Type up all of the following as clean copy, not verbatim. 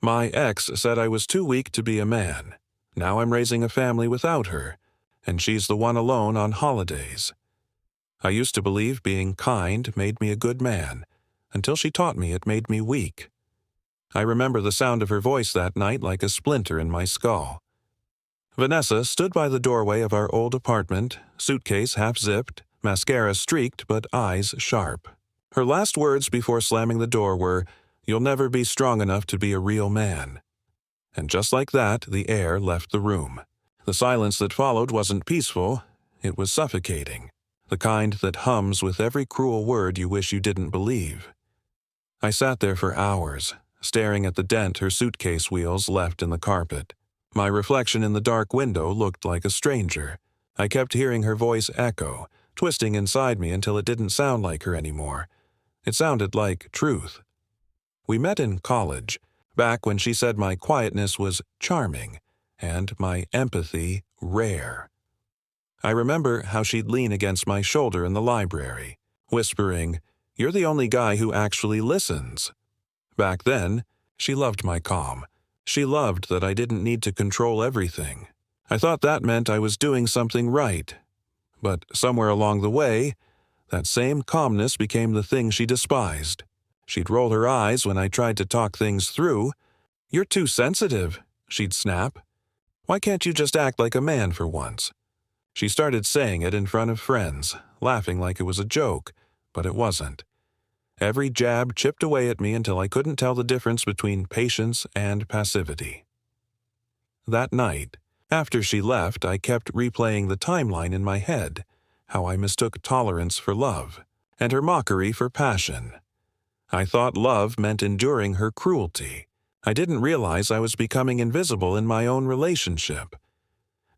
My ex said I was too weak to be a man. Now I'm raising a family without her, and she's the one alone on holidays. I used to believe being kind made me a good man, until she taught me it made me weak. I remember the sound of her voice that night like a splinter in my skull. Vanessa stood by the doorway of our old apartment, suitcase half-zipped, mascara streaked but eyes sharp. Her last words before slamming the door were, "You'll never be strong enough to be a real man." And just like that, the air left the room. The silence that followed wasn't peaceful, it was suffocating, the kind that hums with every cruel word you wish you didn't believe. I sat there for hours, staring at the dent her suitcase wheels left in the carpet. My reflection in the dark window looked like a stranger. I kept hearing her voice echo, twisting inside me until it didn't sound like her anymore. It sounded like truth. We met in college, back when she said my quietness was charming and my empathy rare. I remember how she'd lean against my shoulder in the library, whispering, "You're the only guy who actually listens." Back then, she loved my calm. She loved that I didn't need to control everything. I thought that meant I was doing something right. But somewhere along the way, that same calmness became the thing she despised. She'd roll her eyes when I tried to talk things through. "You're too sensitive," she'd snap. "Why can't you just act like a man for once?" She started saying it in front of friends, laughing like it was a joke, but it wasn't. Every jab chipped away at me until I couldn't tell the difference between patience and passivity. That night, after she left, I kept replaying the timeline in my head, how I mistook tolerance for love, and her mockery for passion. I thought love meant enduring her cruelty. I didn't realize I was becoming invisible in my own relationship.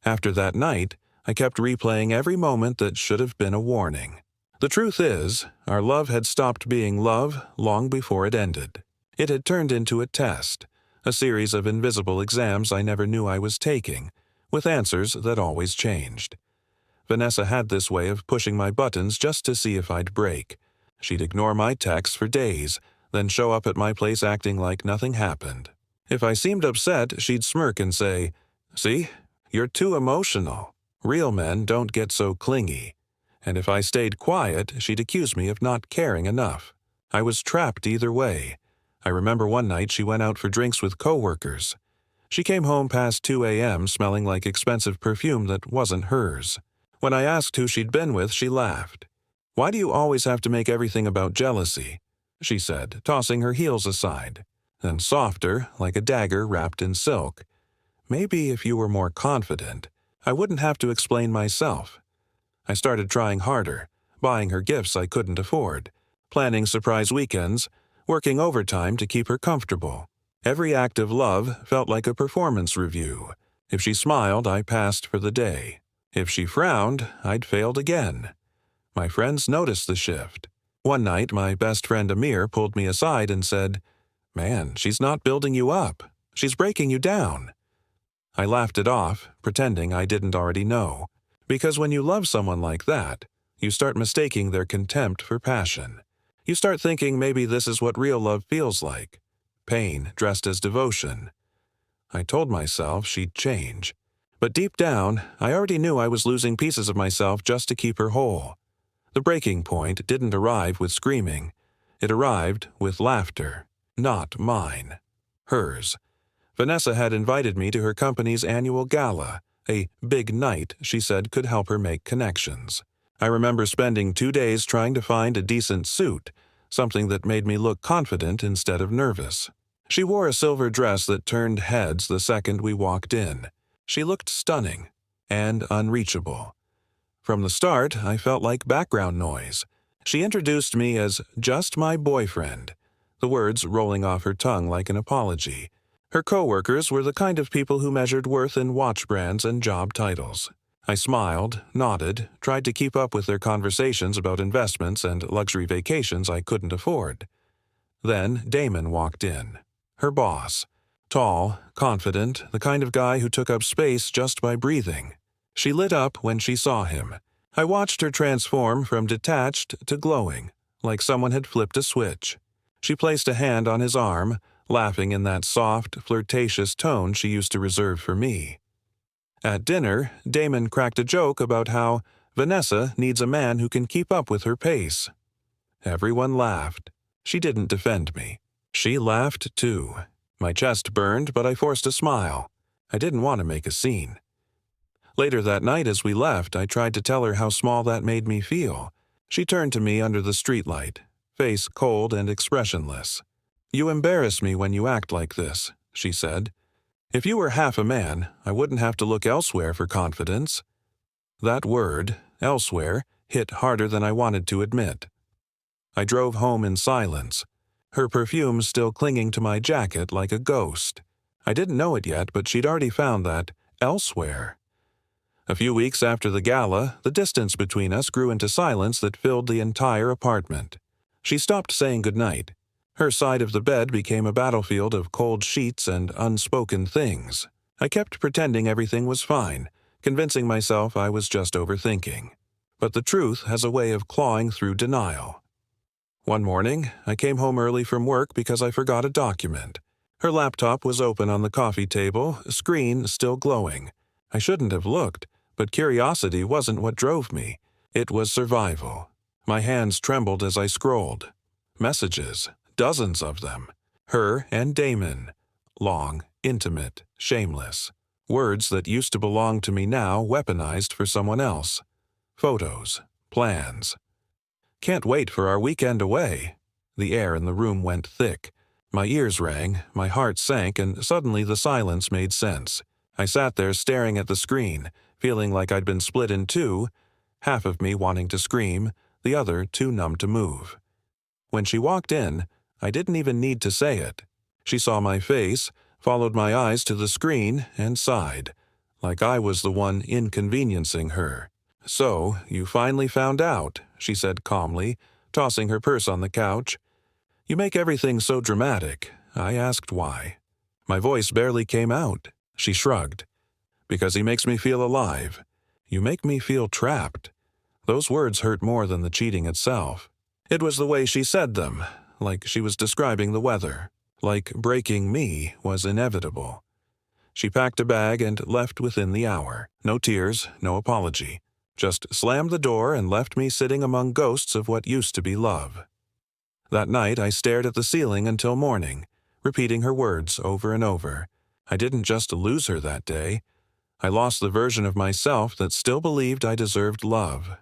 After that night, I kept replaying every moment that should have been a warning. The truth is, our love had stopped being love long before it ended. It had turned into a test, a series of invisible exams I never knew I was taking, with answers that always changed. Vanessa had this way of pushing my buttons just to see if I'd break. She'd ignore my texts for days, then show up at my place acting like nothing happened. If I seemed upset, she'd smirk and say, "See, you're too emotional. Real men don't get so clingy." And if I stayed quiet, she'd accuse me of not caring enough. I was trapped either way. I remember one night she went out for drinks with coworkers. She came home past 2 a.m. smelling like expensive perfume that wasn't hers. When I asked who she'd been with, she laughed. "Why do you always have to make everything about jealousy?" she said, tossing her heels aside. Then softer, like a dagger wrapped in silk. "Maybe if you were more confident, I wouldn't have to explain myself." I started trying harder, buying her gifts I couldn't afford, planning surprise weekends, working overtime to keep her comfortable. Every act of love felt like a performance review. If she smiled, I passed for the day. If she frowned, I'd failed again. My friends noticed the shift. One night, my best friend Amir pulled me aside and said, "Man, she's not building you up. She's breaking you down." I laughed it off, pretending I didn't already know. Because when you love someone like that, you start mistaking their contempt for passion. You start thinking maybe this is what real love feels like. Pain dressed as devotion. I told myself she'd change. But deep down, I already knew I was losing pieces of myself just to keep her whole. The breaking point didn't arrive with screaming. It arrived with laughter. Not mine. Hers. Vanessa had invited me to her company's annual gala. A big night, she said, could help her make connections. I remember spending 2 days trying to find a decent suit, something that made me look confident instead of nervous. She wore a silver dress that turned heads the second we walked in. She looked stunning and unreachable. From the start, I felt like background noise. She introduced me as just my boyfriend, the words rolling off her tongue like an apology. Her coworkers were the kind of people who measured worth in watch brands and job titles. I smiled, nodded, tried to keep up with their conversations about investments and luxury vacations I couldn't afford. Then Damon walked in, her boss. Tall, confident, the kind of guy who took up space just by breathing. She lit up when she saw him. I watched her transform from detached to glowing, like someone had flipped a switch. She placed a hand on his arm, laughing in that soft, flirtatious tone she used to reserve for me. At dinner, Damon cracked a joke about how Vanessa needs a man who can keep up with her pace. Everyone laughed. She didn't defend me. She laughed, too. My chest burned, but I forced a smile. I didn't want to make a scene. Later that night as we left, I tried to tell her how small that made me feel. She turned to me under the streetlight, face cold and expressionless. "You embarrass me when you act like this," she said. "If you were half a man, I wouldn't have to look elsewhere for confidence." That word, elsewhere, hit harder than I wanted to admit. I drove home in silence, her perfume still clinging to my jacket like a ghost. I didn't know it yet, but she'd already found that elsewhere. A few weeks after the gala, the distance between us grew into silence that filled the entire apartment. She stopped saying goodnight. Her side of the bed became a battlefield of cold sheets and unspoken things. I kept pretending everything was fine, convincing myself I was just overthinking. But the truth has a way of clawing through denial. One morning, I came home early from work because I forgot a document. Her laptop was open on the coffee table, screen still glowing. I shouldn't have looked, but curiosity wasn't what drove me. It was survival. My hands trembled as I scrolled. Messages, dozens of them. Her and Damon. Long, intimate, shameless. Words that used to belong to me now weaponized for someone else. Photos, plans. "Can't wait for our weekend away." The air in the room went thick. My ears rang, my heart sank, and suddenly the silence made sense. I sat there staring at the screen, feeling like I'd been split in two, half of me wanting to scream, the other too numb to move. When she walked in, I didn't even need to say it. She saw my face, followed my eyes to the screen, and sighed, like I was the one inconveniencing her. "So, you finally found out," she said calmly, tossing her purse on the couch. "You make everything so dramatic." I asked why. My voice barely came out. She shrugged. "Because he makes me feel alive. You make me feel trapped." Those words hurt more than the cheating itself. It was the way she said them, like she was describing the weather, like breaking me was inevitable. She packed a bag and left within the hour. No tears, no apology. Just slammed the door and left me sitting among ghosts of what used to be love. That night I stared at the ceiling until morning, repeating her words over and over. I didn't just lose her that day. I lost the version of myself that still believed I deserved love.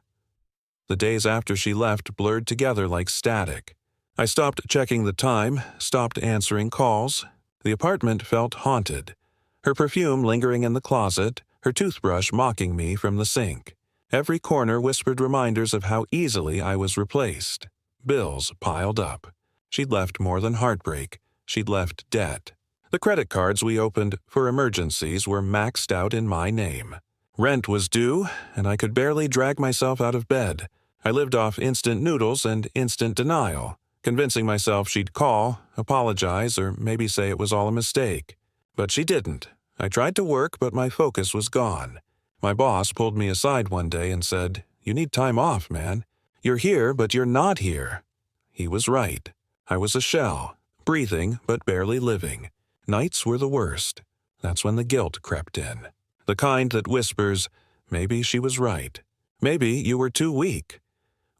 The days after she left blurred together like static. I stopped checking the time, stopped answering calls. The apartment felt haunted. Her perfume lingering in the closet, her toothbrush mocking me from the sink. Every corner whispered reminders of how easily I was replaced. Bills piled up. She'd left more than heartbreak. She'd left debt. The credit cards we opened for emergencies were maxed out in my name. Rent was due, and I could barely drag myself out of bed. I lived off instant noodles and instant denial, convincing myself she'd call, apologize, or maybe say it was all a mistake. But she didn't. I tried to work, but my focus was gone. My boss pulled me aside one day and said, "You need time off, man. You're here, but you're not here." He was right. I was a shell, breathing but barely living. Nights were the worst. That's when the guilt crept in. The kind that whispers, "Maybe she was right. Maybe you were too weak."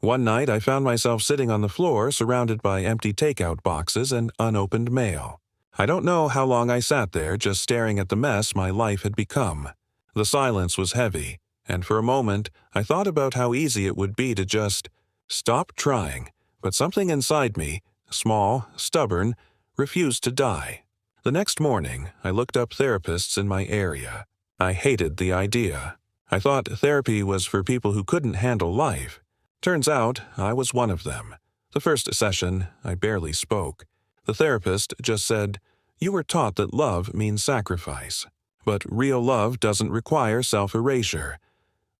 One night I found myself sitting on the floor surrounded by empty takeout boxes and unopened mail. I don't know how long I sat there just staring at the mess my life had become. The silence was heavy, and for a moment I thought about how easy it would be to just stop trying, but something inside me, small, stubborn, refused to die. The next morning, I looked up therapists in my area. I hated the idea. I thought therapy was for people who couldn't handle life. Turns out, I was one of them. The first session, I barely spoke. The therapist just said, "You were taught that love means sacrifice. But real love doesn't require self-erasure."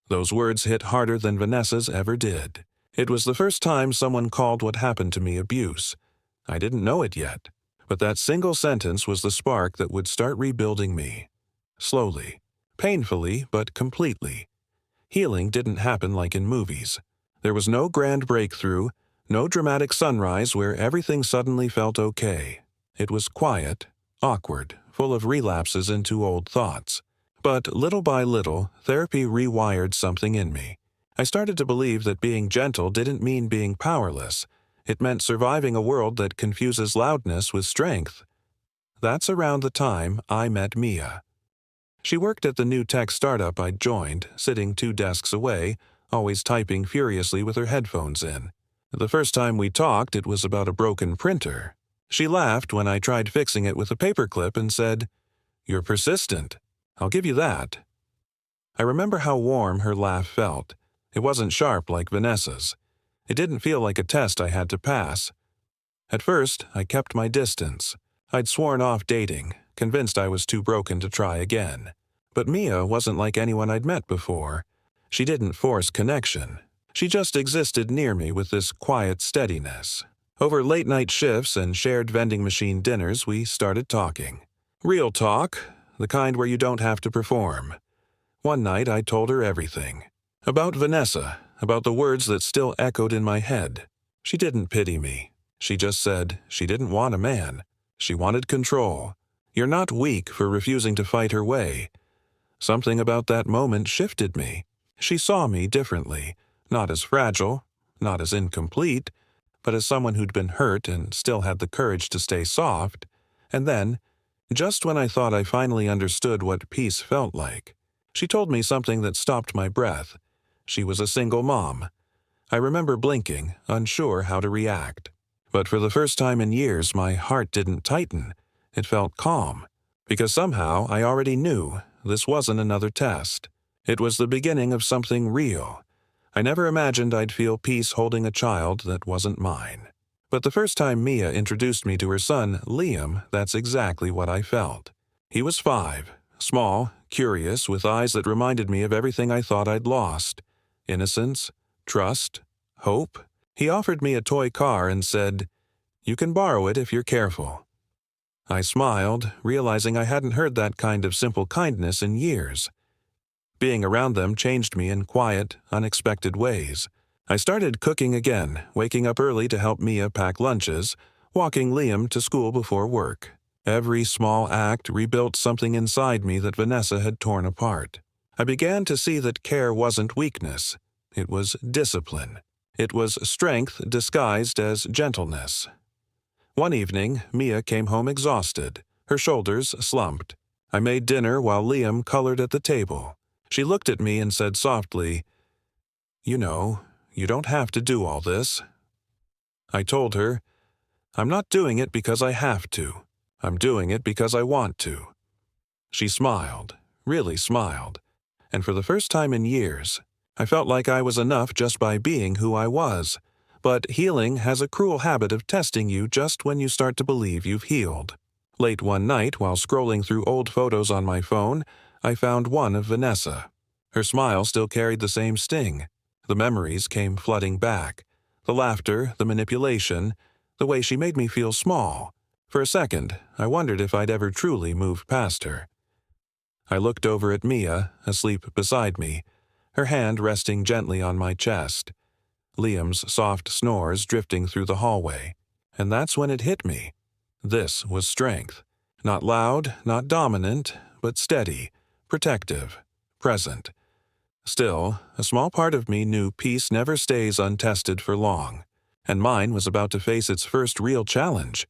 Those words hit harder than Vanessa's ever did. It was the first time someone called what happened to me abuse. I didn't know it yet, but that single sentence was the spark that would start rebuilding me. Slowly, painfully, but completely. Healing didn't happen like in movies. There was no grand breakthrough, no dramatic sunrise where everything suddenly felt okay. It was quiet, awkward, full of relapses into old thoughts. But little by little, therapy rewired something in me. I started to believe that being gentle didn't mean being powerless. It meant surviving a world that confuses loudness with strength. That's around the time I met Mia. She worked at the new tech startup I'd joined, sitting 2 desks away, always typing furiously with her headphones in. The first time we talked, it was about a broken printer. She laughed when I tried fixing it with a paperclip and said, "You're persistent. I'll give you that." I remember how warm her laugh felt. It wasn't sharp like Vanessa's. It didn't feel like a test I had to pass. At first, I kept my distance. I'd sworn off dating, convinced I was too broken to try again. But Mia wasn't like anyone I'd met before. She didn't force connection. She just existed near me with this quiet steadiness. Over late-night shifts and shared vending machine dinners, we started talking. Real talk, the kind where you don't have to perform. One night, I told her everything. About Vanessa, about the words that still echoed in my head. She didn't pity me. She just said she didn't want a man. She wanted control. You're not weak for refusing to fight her way. Something about that moment shifted me. She saw me differently, not as fragile, not as incomplete, but as someone who'd been hurt and still had the courage to stay soft. And then, just when I thought I finally understood what peace felt like, she told me something that stopped my breath. She was a single mom. I remember blinking, unsure how to react. But for the first time in years, my heart didn't tighten. It felt calm, because somehow I already knew this wasn't another test. It was the beginning of something real. I never imagined I'd feel peace holding a child that wasn't mine. But the first time Mia introduced me to her son, Liam, that's exactly what I felt. He was 5, small, curious, with eyes that reminded me of everything I thought I'd lost. Innocence, trust, hope. He offered me a toy car and said, "You can borrow it if you're careful." I smiled, realizing I hadn't heard that kind of simple kindness in years. Being around them changed me in quiet, unexpected ways. I started cooking again, waking up early to help Mia pack lunches, walking Liam to school before work. Every small act rebuilt something inside me that Vanessa had torn apart. I began to see that care wasn't weakness. It was discipline. It was strength disguised as gentleness. One evening, Mia came home exhausted, her shoulders slumped. I made dinner while Liam colored at the table. She looked at me and said softly, "You know, you don't have to do all this." I told her, "I'm not doing it because I have to. I'm doing it because I want to." She smiled, really smiled, and for the first time in years, I felt like I was enough just by being who I was. But healing has a cruel habit of testing you just when you start to believe you've healed. Late one night, while scrolling through old photos on my phone, I found one of Vanessa. Her smile still carried the same sting. The memories came flooding back. The laughter, the manipulation, the way she made me feel small. For a second, I wondered if I'd ever truly moved past her. I looked over at Mia, asleep beside me, her hand resting gently on my chest. Liam's soft snores drifting through the hallway. And that's when it hit me. This was strength. Not loud, not dominant, but steady, protective, present. Still, a small part of me knew peace never stays untested for long, and mine was about to face its first real challenge.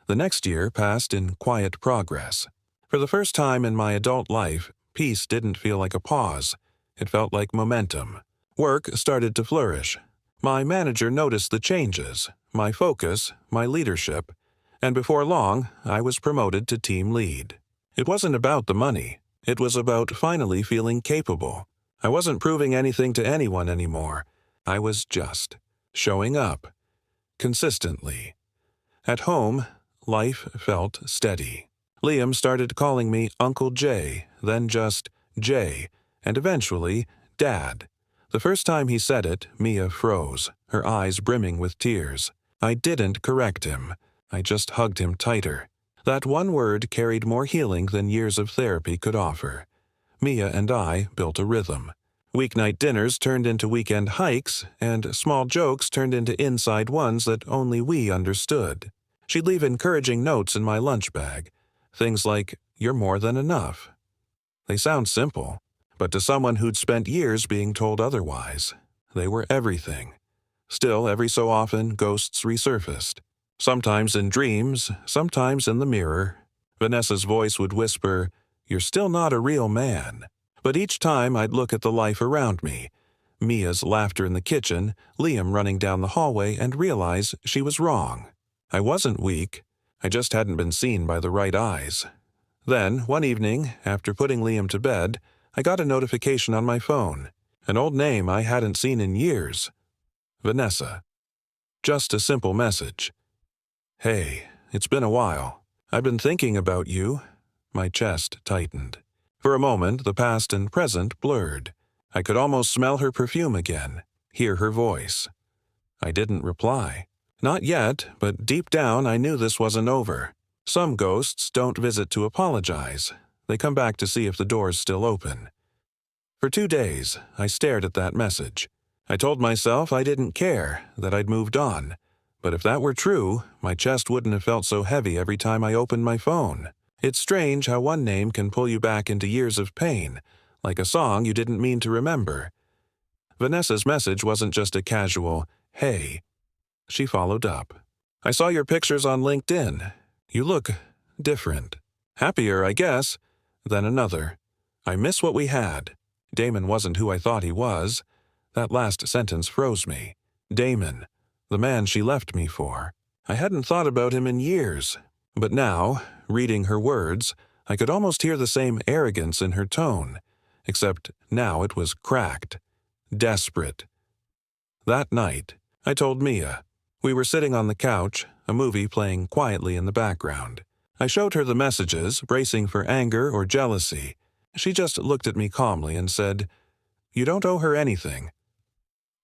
The next year passed in quiet progress. For the first time in my adult life, peace didn't feel like a pause. It felt like momentum. Work started to flourish. My manager noticed the changes, my focus, my leadership, and before long, I was promoted to team lead. It wasn't about the money. It was about finally feeling capable. I wasn't proving anything to anyone anymore. I was just showing up, consistently. At home, life felt steady. Liam started calling me Uncle Jay, then just Jay, and eventually Dad. The first time he said it, Mia froze, her eyes brimming with tears. I didn't correct him. I just hugged him tighter. That one word carried more healing than years of therapy could offer. Mia and I built a rhythm. Weeknight dinners turned into weekend hikes, and small jokes turned into inside ones that only we understood. She'd leave encouraging notes in my lunch bag. Things like, "You're more than enough." They sound simple, but to someone who'd spent years being told otherwise, they were everything. Still, every so often, ghosts resurfaced. Sometimes in dreams, sometimes in the mirror. Vanessa's voice would whisper, "You're still not a real man." But each time I'd look at the life around me, Mia's laughter in the kitchen, Liam running down the hallway, and realize she was wrong. I wasn't weak. I just hadn't been seen by the right eyes. Then, one evening, after putting Liam to bed, I got a notification on my phone. An old name I hadn't seen in years. Vanessa. Just a simple message. "Hey, it's been a while. I've been thinking about you." My chest tightened. For a moment, the past and present blurred. I could almost smell her perfume again, hear her voice. I didn't reply. Not yet, but deep down I knew this wasn't over. Some ghosts don't visit to apologize. They come back to see if the door's still open. For 2 days, I stared at that message. I told myself I didn't care, that I'd moved on. But if that were true, my chest wouldn't have felt so heavy every time I opened my phone. It's strange how one name can pull you back into years of pain, like a song you didn't mean to remember. Vanessa's message wasn't just a casual, "Hey." She followed up. "I saw your pictures on LinkedIn. You look different. Happier, I guess." Then another. "I miss what we had. Damon wasn't who I thought he was." That last sentence froze me. Damon, the man she left me for. I hadn't thought about him in years. But now, reading her words, I could almost hear the same arrogance in her tone, except now it was cracked, desperate. That night, I told Mia. We were sitting on the couch, a movie playing quietly in the background. I showed her the messages, bracing for anger or jealousy. She just looked at me calmly and said, "You don't owe her anything."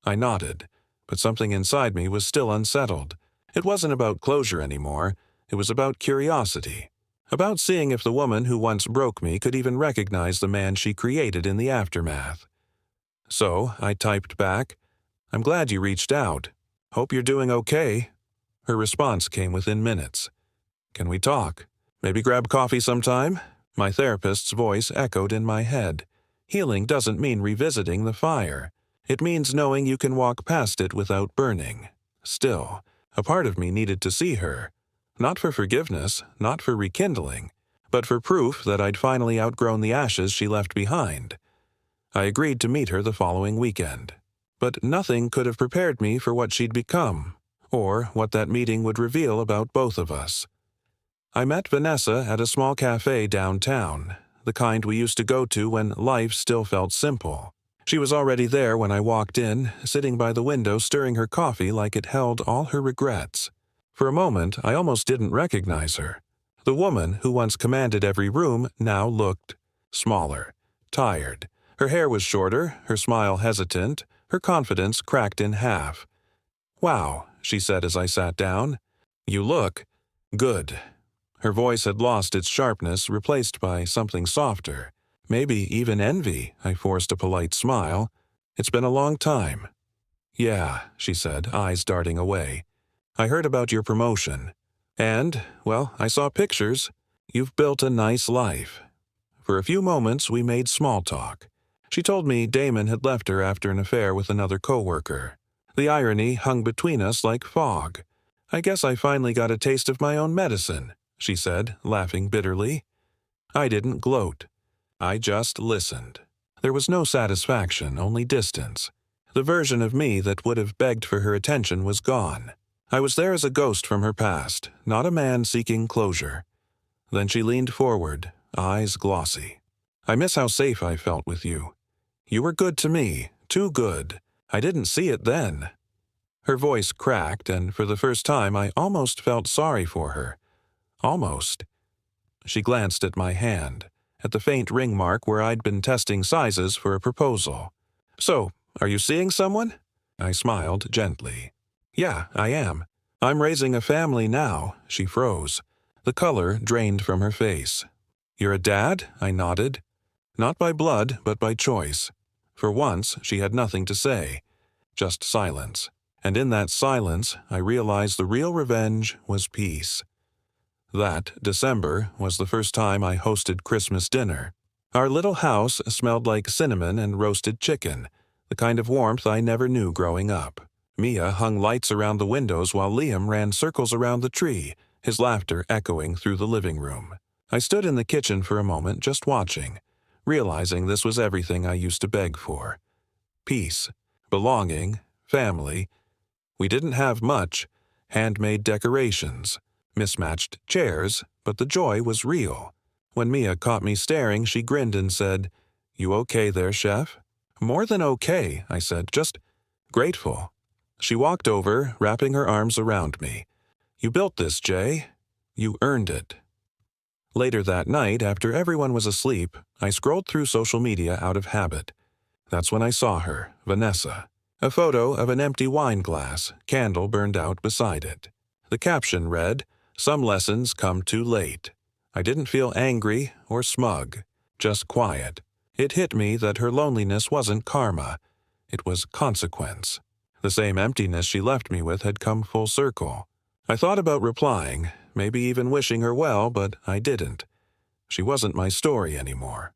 I nodded, but something inside me was still unsettled. It wasn't about closure anymore. It was about curiosity. About seeing if the woman who once broke me could even recognize the man she created in the aftermath. So I typed back, "I'm glad you reached out. Hope you're doing okay." Her response came within minutes. "Can we talk? Maybe grab coffee sometime?" My therapist's voice echoed in my head. Healing doesn't mean revisiting the fire. It means knowing you can walk past it without burning. Still, a part of me needed to see her. Not for forgiveness, not for rekindling, but for proof that I'd finally outgrown the ashes she left behind. I agreed to meet her the following weekend. But nothing could have prepared me for what she'd become, or what that meeting would reveal about both of us. I met Vanessa at a small cafe downtown, the kind we used to go to when life still felt simple. She was already there when I walked in, sitting by the window stirring her coffee like it held all her regrets. For a moment, I almost didn't recognize her. The woman who once commanded every room now looked smaller, tired. Her hair was shorter, her smile hesitant, her confidence cracked in half. "Wow," she said as I sat down. "You look good." Her voice had lost its sharpness, replaced by something softer. Maybe even envy. I forced a polite smile. "It's been a long time." "Yeah," she said, eyes darting away. "I heard about your promotion. And, well, I saw pictures. You've built a nice life." For a few moments we made small talk. She told me Damon had left her after an affair with another coworker. The irony hung between us like fog. "I guess I finally got a taste of my own medicine," she said, laughing bitterly. I didn't gloat. I just listened. There was no satisfaction, only distance. The version of me that would have begged for her attention was gone. I was there as a ghost from her past, not a man seeking closure. Then she leaned forward, eyes glossy. "I miss how safe I felt with you. You were good to me, too good. I didn't see it then." Her voice cracked, and for the first time I almost felt sorry for her. Almost. She glanced at my hand, at the faint ring mark where I'd been testing sizes for a proposal. "So, are you seeing someone?" I smiled gently. "Yeah, I am. I'm raising a family now." She froze. The color drained from her face. "You're a dad?" I nodded. Not by blood, but by choice. For once, she had nothing to say. Just silence. And in that silence, I realized the real revenge was peace. That December was the first time I hosted Christmas dinner. Our little house smelled like cinnamon and roasted chicken, the kind of warmth I never knew growing up. Mia hung lights around the windows while Liam ran circles around the tree, his laughter echoing through the living room. I stood in the kitchen for a moment just watching, realizing this was everything I used to beg for. Peace, belonging, family. We didn't have much, handmade decorations, mismatched chairs, but the joy was real. When Mia caught me staring, she grinned and said, "You okay there, Chef?" "More than okay," I said, "just grateful." She walked over, wrapping her arms around me. "You built this, Jay. You earned it." Later that night, after everyone was asleep, I scrolled through social media out of habit. That's when I saw her, Vanessa. A photo of an empty wine glass, candle burned out beside it. The caption read, "Some lessons come too late." I didn't feel angry or smug, just quiet. It hit me that her loneliness wasn't karma. It was consequence. The same emptiness she left me with had come full circle. I thought about replying, maybe even wishing her well, but I didn't. She wasn't my story anymore.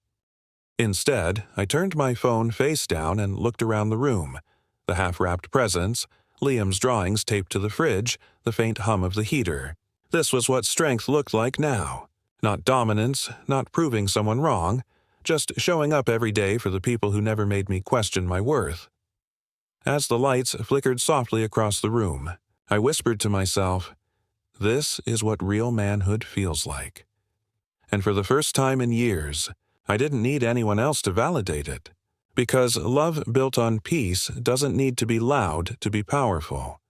Instead, I turned my phone face down and looked around the room. The half-wrapped presents, Liam's drawings taped to the fridge, the faint hum of the heater. This was what strength looked like now. Not dominance, not proving someone wrong, just showing up every day for the people who never made me question my worth. As the lights flickered softly across the room, I whispered to myself, "This is what real manhood feels like." And for the first time in years, I didn't need anyone else to validate it. Because love built on peace doesn't need to be loud to be powerful.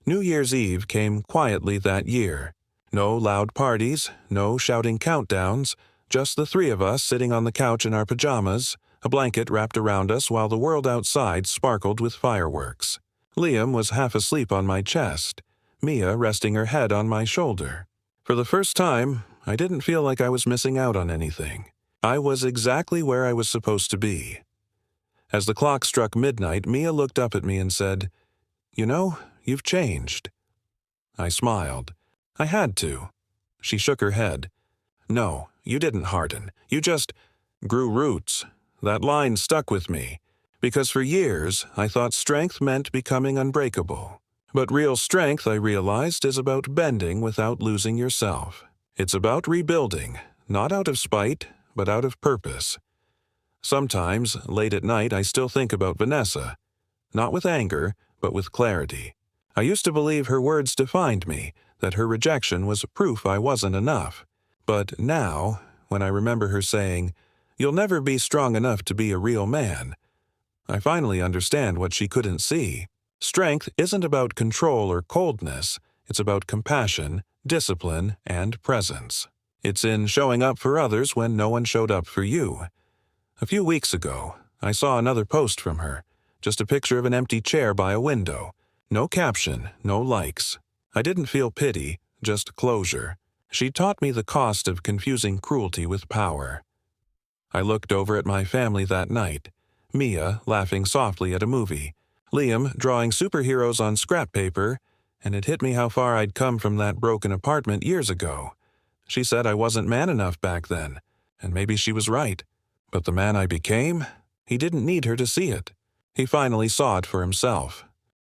New Year's Eve came quietly that year. No loud parties, no shouting countdowns, just the three of us sitting on the couch in our pajamas, a blanket wrapped around us while the world outside sparkled with fireworks. Liam was half asleep on my chest, Mia resting her head on my shoulder. For the first time, I didn't feel like I was missing out on anything. I was exactly where I was supposed to be. As the clock struck midnight, Mia looked up at me and said, "You know, you've changed." I smiled. I had to. She shook her head. "No, you didn't harden. You just grew roots." That line stuck with me, because for years I thought strength meant becoming unbreakable. But real strength, I realized, is about bending without losing yourself. It's about rebuilding, not out of spite, but out of purpose. Sometimes, late at night, I still think about Vanessa. Not with anger, but with clarity. I used to believe her words defined me, that her rejection was proof I wasn't enough. But now, when I remember her saying, "You'll never be strong enough to be a real man," I finally understand what she couldn't see. Strength isn't about control or coldness. It's about compassion, discipline, and presence. It's in showing up for others when no one showed up for you. A few weeks ago, I saw another post from her, just a picture of an empty chair by a window. No caption, no likes. I didn't feel pity, just closure. She taught me the cost of confusing cruelty with power. I looked over at my family that night, Mia laughing softly at a movie, Liam drawing superheroes on scrap paper, and it hit me how far I'd come from that broken apartment years ago. She said I wasn't man enough back then, and maybe she was right. But the man I became, he didn't need her to see it. He finally saw it for himself.